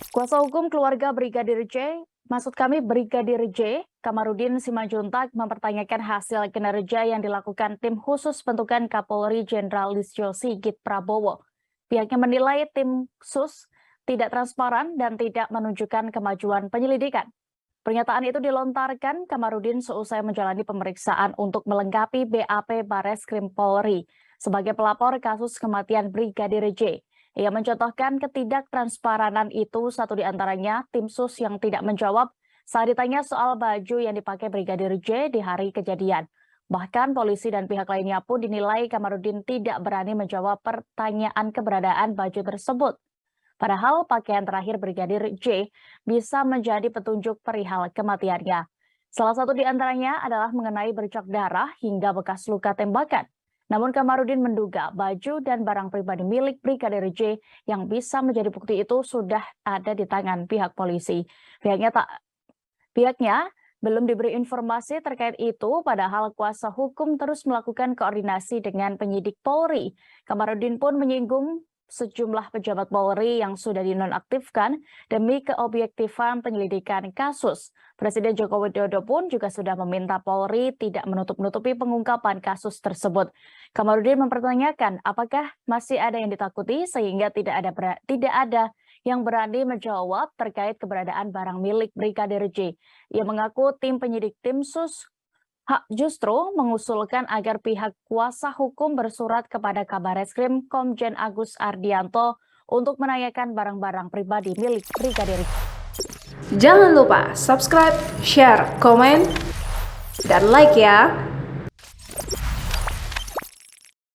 Kuasa hukum keluarga Brigadir J, Kamarudin Simanjuntak mempertanyakan hasil kinerja yang dilakukan tim khusus bentukan Kapolri Jenderal Listio Sigit Prabowo. Pihaknya menilai tim sus tidak transparan dan tidak menunjukkan kemajuan penyelidikan. Pernyataan itu dilontarkan Kamarudin seusai menjalani pemeriksaan untuk melengkapi BAP Bareskrim Polri sebagai pelapor kasus kematian Brigadir J. Ia mencontohkan ketidaktransparan itu, satu di antaranya tim sus yang tidak menjawab saat ditanya soal baju yang dipakai Brigadir J di hari kejadian. Bahkan polisi dan pihak lainnya pun dinilai Kamarudin tidak berani menjawab pertanyaan keberadaan baju tersebut. Padahal pakaian terakhir Brigadir J bisa menjadi petunjuk perihal kematiannya. Salah satu di antaranya adalah mengenai bercak darah hingga bekas luka tembakan. Namun Kamarudin menduga baju dan barang pribadi milik Brigadir J yang bisa menjadi bukti itu sudah ada di tangan pihak polisi. Pihaknya belum diberi informasi terkait itu, padahal kuasa hukum terus melakukan koordinasi dengan penyidik Polri. Kamarudin pun menyinggung sejumlah pejabat Polri yang sudah dinonaktifkan demi keobjektifan penyelidikan kasus. Presiden Joko Widodo pun juga sudah meminta Polri tidak menutup-nutupi pengungkapan kasus tersebut. Kamarudin mempertanyakan apakah masih ada yang ditakuti sehingga tidak ada yang berani menjawab terkait keberadaan barang milik Brigadir J. Ia mengaku tim penyidik tim sus justru mengusulkan agar pihak kuasa hukum bersurat kepada Kabareskrim Komjen Agus Ardianto untuk menanyakan barang-barang pribadi milik Brigadir. Jangan lupa subscribe, share, komen, dan like ya.